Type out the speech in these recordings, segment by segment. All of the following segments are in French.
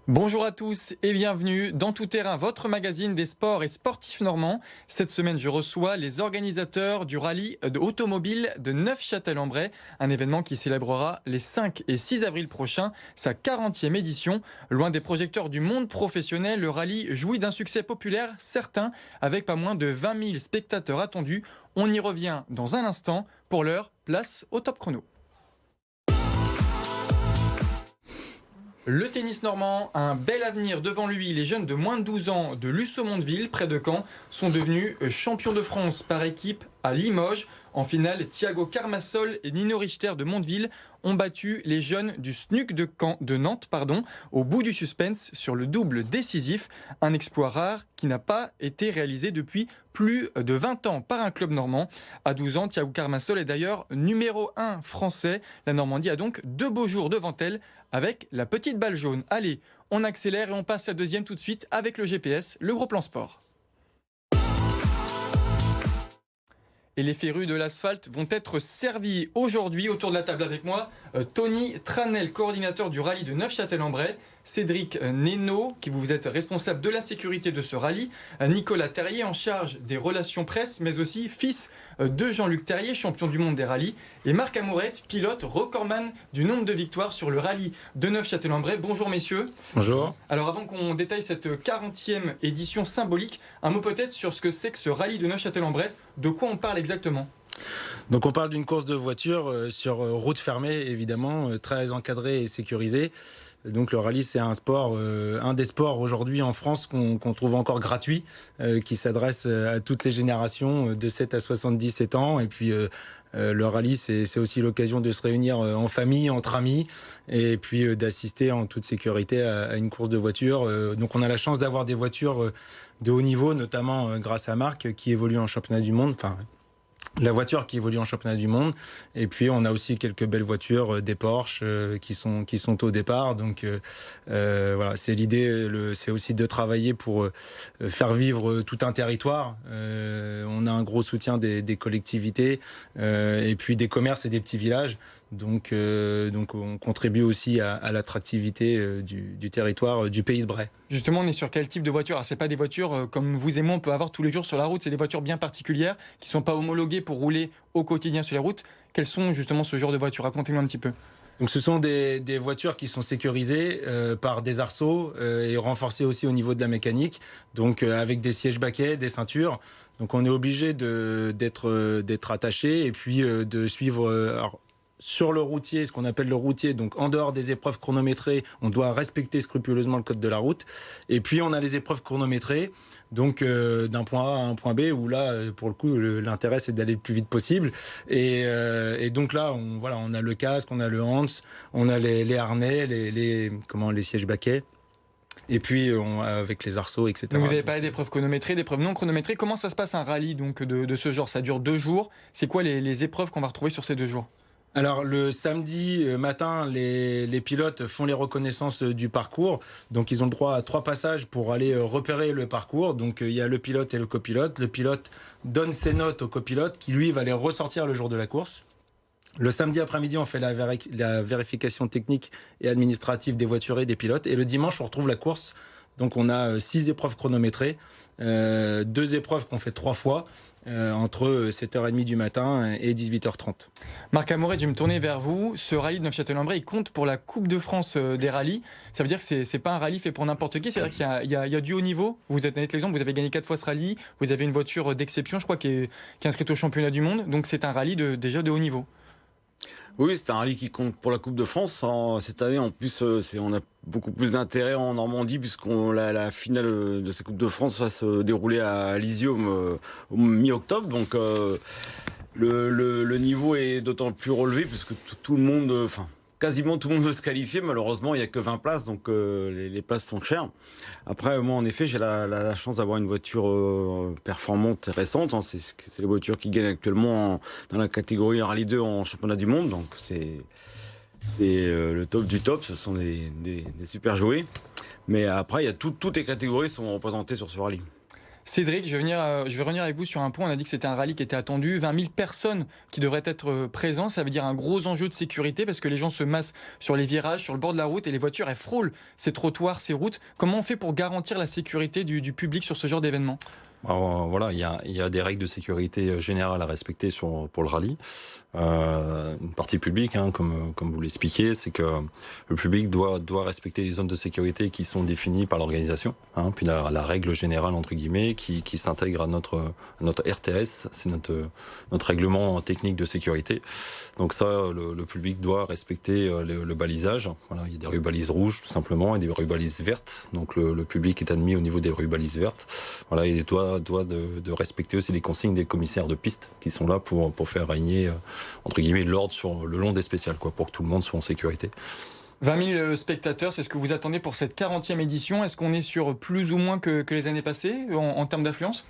Bonjour à tous et bienvenue dans Tout Terrain, votre magazine des sports et sportifs normands. Cette semaine, je reçois les organisateurs du rallye automobile de Neufchâtel-en-Bray, un événement qui célébrera les 5 et 6 avril prochains, sa 40e édition. Loin des projecteurs du monde professionnel, le rallye jouit d'un succès populaire certain, avec pas moins de 20 000 spectateurs attendus. On y revient dans un instant. Pour l'heure, place au top chrono. Le tennis normand a un bel avenir devant lui. Les jeunes de moins de 12 ans de Luçon-Mondeville, près de Caen, sont devenus champions de France par équipe à Limoges. En finale, Thiago Carmassol et Nino Richter de Mondeville ont battu les jeunes du SNUC de Nantes au bout du suspense sur le double décisif. Un exploit rare qui n'a pas été réalisé depuis plus de 20 ans par un club normand. À 12 ans, Thiago Carmassol est d'ailleurs numéro 1 français. La Normandie a donc 2 beaux jours devant elle avec la petite balle jaune. Allez, on accélère et on passe à deuxième tout de suite avec le GPS, le gros plan sport. Et les férus de l'asphalte vont être servis aujourd'hui. Autour de la table avec moi, Tony Tranel, coordinateur du rallye de Neufchâtel-en-Bray, Cédric Nénaud, qui vous êtes responsable de la sécurité de ce rallye, Nicolas Terrier en charge des relations presse, mais aussi fils de Jean-Luc Terrier, champion du monde des rallyes, et Marc Amourette, pilote recordman du nombre de victoires sur le rallye de Neufchâtel-en-Bray. Bonjour messieurs. Bonjour. Alors avant qu'on détaille cette 40e édition symbolique, un mot peut-être sur ce que c'est que ce rallye de Neufchâtel-en-Bray. De quoi on parle exactement ? Donc on parle d'une course de voiture sur route fermée, évidemment, très encadrée et sécurisée. Donc le rallye, c'est un sport, un des sports aujourd'hui en France qu'on trouve encore gratuit, qui s'adresse à toutes les générations de 7 à 77 ans. Et puis le rallye, c'est aussi l'occasion de se réunir en famille, entre amis, et puis d'assister en toute sécurité à une course de voiture. Donc on a la chance d'avoir des voitures de haut niveau, notamment grâce à Marc, qui évolue en championnat du monde. Enfin, la voiture qui évolue en championnat du monde, et puis on a aussi quelques belles voitures, des Porsche qui sont au départ. Donc voilà, c'est l'idée, c'est aussi de travailler pour faire vivre tout un territoire. On a un gros soutien des collectivités et puis des commerces et des petits villages. Donc on contribue aussi à l'attractivité du territoire du pays de Bray. Justement, on est sur quel type de voiture ? Alors, c'est pas des voitures comme vous et moi on peut avoir tous les jours sur la route, c'est des voitures bien particulières qui sont pas homologuées pour rouler au quotidien sur les routes. Quelles sont justement ce genre de voitures ? Racontez-moi un petit peu. Donc ce sont des voitures qui sont sécurisées par des arceaux et renforcées aussi au niveau de la mécanique, donc avec des sièges baquets, des ceintures. Donc on est obligé d'être attaché et puis de suivre... sur le routier, ce qu'on appelle le routier, donc en dehors des épreuves chronométrées, on doit respecter scrupuleusement le code de la route. Et puis on a les épreuves chronométrées, donc d'un point A à un point B, où là, pour le coup, l'intérêt c'est d'aller le plus vite possible. Et donc là, on a le casque, on a le Hans, on a les harnais, les sièges baquets. Et puis avec les arceaux, etc. Donc vous avez parlé d'épreuves chronométrées, d'épreuves non chronométrées. Comment ça se passe un rallye donc, de ce genre ? Ça dure 2 jours. C'est quoi les épreuves qu'on va retrouver sur ces 2 jours ? Alors le samedi matin, les pilotes font les reconnaissances du parcours. Donc ils ont le droit à 3 passages pour aller repérer le parcours. Donc il y a le pilote et le copilote. Le pilote donne ses notes au copilote qui lui va les ressortir le jour de la course. Le samedi après-midi, on fait la vérification technique et administrative des voitures et des pilotes. Et le dimanche, on retrouve la course. Donc on a 6 épreuves chronométrées, 2 épreuves qu'on fait 3 fois. Entre 7h30 du matin et 18h30. Marc Amourette, je vais me tourner vers vous. Ce rallye de Neufchâtel-en-Bray, il compte pour la Coupe de France des rallyes. Ça veut dire que c'est pas un rallye fait pour n'importe qui. C'est-à-dire qu'il y a du haut niveau. Vous êtes l'exemple, vous avez gagné 4 fois ce rallye. Vous avez une voiture d'exception, je crois, qui est inscrite au championnat du monde. Donc c'est un rallye déjà de haut niveau. Oui, c'est un rallye qui compte pour la Coupe de France. Cette année, en plus, on a beaucoup plus d'intérêt en Normandie puisqu'on la finale de cette Coupe de France va se dérouler à Lysium au mi-octobre. Donc le niveau est d'autant plus relevé puisque tout le monde, quasiment tout le monde veut se qualifier. Malheureusement, il n'y a que 20 places, donc les places sont chères. Après, moi, en effet, j'ai la chance d'avoir une voiture performante et récente. C'est les voitures qui gagnent actuellement dans la catégorie Rallye 2 en championnat du monde. Donc, c'est le top du top. Ce sont des super jouets. Mais après, toutes les catégories sont représentées sur ce rallye. Cédric, je vais revenir avec vous sur un point. On a dit que c'était un rallye qui était attendu. 20 000 personnes qui devraient être présentes. Ça veut dire un gros enjeu de sécurité parce que les gens se massent sur les virages, sur le bord de la route et les voitures, elles frôlent ces trottoirs, ces routes. Comment on fait pour garantir la sécurité du public sur ce genre d'événement ? Voilà, il y a des règles de sécurité générales à respecter pour le rallye. Une partie publique, comme vous l'expliquez, c'est que le public doit respecter les zones de sécurité qui sont définies par l'organisation. Puis la règle générale entre guillemets qui s'intègre à notre RTS, c'est notre règlement technique de sécurité. Donc ça, le public doit respecter le balisage. Voilà, il y a des rubalises rouges tout simplement et des rubalises vertes. Donc le public est admis au niveau des rubalises vertes. Voilà, il doit de respecter aussi les consignes des commissaires de piste qui sont là pour faire régner entre guillemets l'ordre sur le long des spéciales, pour que tout le monde soit en sécurité. 20 000 spectateurs, c'est ce que vous attendez pour cette 40e édition. Est-ce qu'on est sur plus ou moins que les années passées en termes d'affluence ?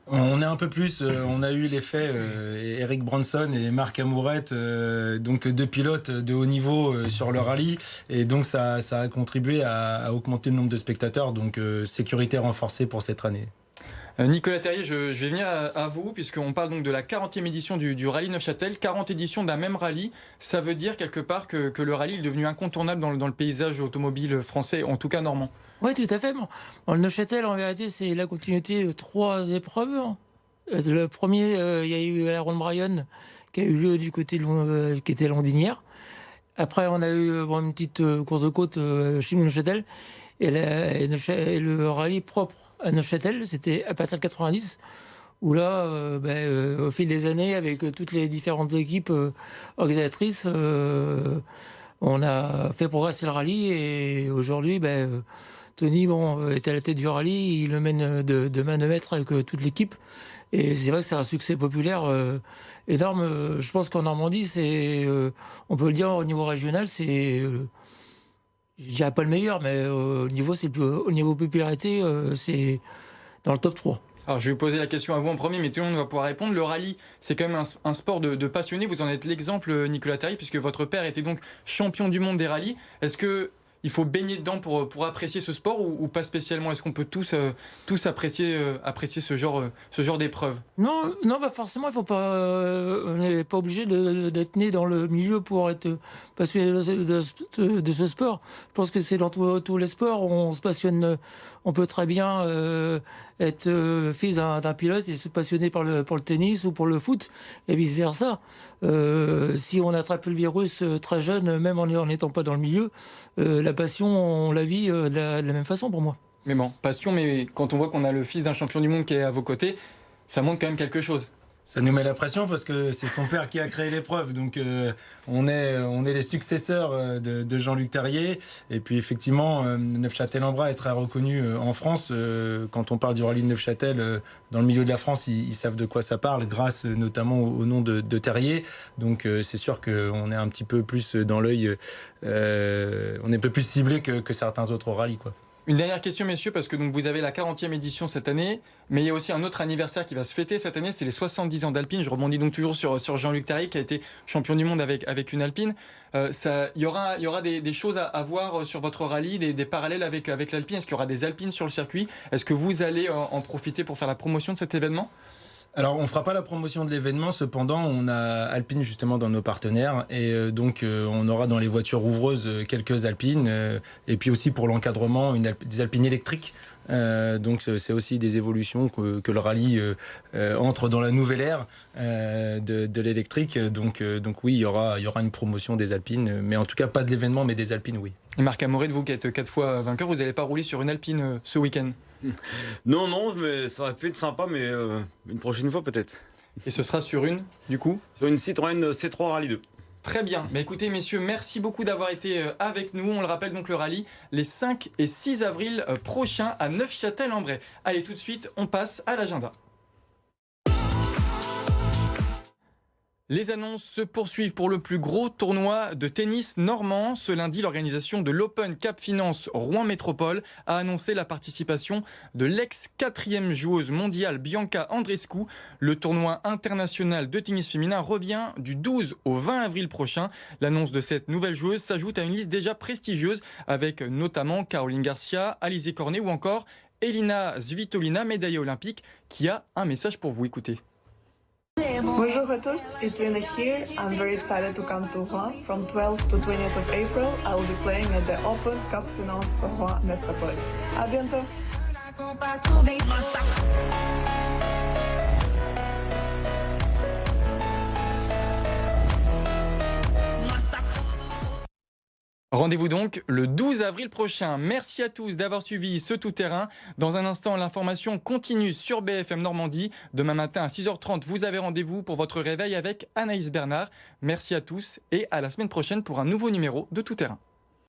On est un peu plus, on a eu l'effet Eric Branson et Marc Amourette, donc deux pilotes de haut niveau sur le rallye, et donc ça a contribué à augmenter le nombre de spectateurs, donc sécurité renforcée pour cette année. Nicolas Terrier, je vais venir à vous, puisqu'on parle donc de la 40e édition du rallye Neufchâtel. 40 éditions d'un même rallye, ça veut dire quelque part que le rallye est devenu incontournable dans le paysage automobile français, en tout cas normand. Oui, tout à fait. Bon, le Neufchâtel, en vérité, c'est la continuité de 3 épreuves. Le premier, il y a eu la Ronde Brayonne, qui a eu lieu du côté qui était Londinière. Après, on a eu une petite course de côte chez Neufchâtel. Et le rallye propre à Neufchâtel, c'était à partir de 90, où là, au fil des années, avec toutes les différentes équipes organisatrices, on a fait progresser le rallye. Et aujourd'hui, Tony est à la tête du rallye, il le mène de main de maître avec toute l'équipe. Et c'est vrai que c'est un succès populaire énorme. Je pense qu'en Normandie, on peut le dire au niveau régional, c'est... je dirais pas le meilleur, mais au niveau popularité, c'est dans le top 3. Alors, je vais vous poser la question à vous en premier, mais tout le monde va pouvoir répondre. Le rallye, c'est quand même un sport de passionnés. Vous en êtes l'exemple, Nicolas Terrier, puisque votre père était donc champion du monde des rallyes. Est-ce que il faut baigner dedans pour apprécier ce sport ou pas spécialement ? Est-ce qu'on peut tous apprécier ce genre d'épreuve ? Non, forcément, il faut pas. On n'est pas obligé d'être né dans le milieu pour être passionné de ce sport. Je pense que c'est dans tous les sports, on se passionne. On peut très bien être fils d'un pilote et se passionner pour le tennis ou pour le foot et vice versa. Si on attrape le virus très jeune, même en n'étant pas dans le milieu, la passion, on la vit de la même façon pour moi. Mais bon, passion, mais quand on voit qu'on a le fils d'un champion du monde qui est à vos côtés, ça montre quand même quelque chose. Ça nous met la pression parce que c'est son père qui a créé l'épreuve, donc on est les successeurs de Jean-Luc Terrier. Et puis effectivement, Neufchâtel-en-Bras est très reconnu en France. Quand on parle du rallye de Neufchâtel, dans le milieu de la France, ils savent de quoi ça parle, grâce notamment au nom de Terrier. Donc c'est sûr qu'on est un petit peu plus dans l'œil, on est un peu plus ciblé que certains autres rallyes, quoi. Une dernière question, messieurs, parce que donc vous avez la 40e édition cette année, mais il y a aussi un autre anniversaire qui va se fêter cette année, c'est les 70 ans d'Alpine. Je rebondis donc toujours sur Jean-Luc Terrier, qui a été champion du monde avec une Alpine. Il y aura des choses à voir sur votre rallye, des parallèles avec l'Alpine. Est-ce qu'il y aura des Alpines sur le circuit ? Est-ce que vous allez en profiter pour faire la promotion de cet événement ? Alors, on ne fera pas la promotion de l'événement, cependant, on a Alpine justement dans nos partenaires et donc on aura dans les voitures ouvreuses quelques Alpines et puis aussi pour l'encadrement des Alpines électriques. Donc c'est aussi des évolutions que le rallye entre dans la nouvelle ère de l'électrique. Donc oui, il y aura une promotion des Alpines, mais en tout cas pas de l'événement, mais des Alpines, oui. Et Marc Amourette, vous qui êtes 4 fois vainqueur, vous n'allez pas rouler sur une Alpine ce week-end ? Non, mais ça aurait pu être sympa, mais une prochaine fois peut-être. Et ce sera sur une, du coup ? Sur une Citroën C3 Rallye 2. Très bien. Mais écoutez, messieurs, merci beaucoup d'avoir été avec nous. On le rappelle donc le rallye les 5 et 6 avril prochains à Neufchâtel-en-Bray. Allez, tout de suite, on passe à l'agenda. Les annonces se poursuivent pour le plus gros tournoi de tennis normand. Ce lundi, l'organisation de l'Open Cap Finance Rouen Métropole a annoncé la participation de l'ex-4e joueuse mondiale Bianca Andreescu. Le tournoi international de tennis féminin revient du 12 au 20 avril prochain. L'annonce de cette nouvelle joueuse s'ajoute à une liste déjà prestigieuse avec notamment Caroline Garcia, Alizé Cornet ou encore Elina Svitolina, médaillée olympique, qui a un message pour vous. Écoutez. Bonjour à tous, it's Lina here. I'm very excited to come to Rouen. From 12th to 20th of April, I will be playing at the Open Cup Finals of Rouen Métropole. À bientôt. Rendez-vous donc le 12 avril prochain. Merci à tous d'avoir suivi ce tout-terrain. Dans un instant, l'information continue sur BFM Normandie. Demain matin à 6h30, vous avez rendez-vous pour votre réveil avec Anaïs Bernard. Merci à tous et à la semaine prochaine pour un nouveau numéro de Tout-terrain.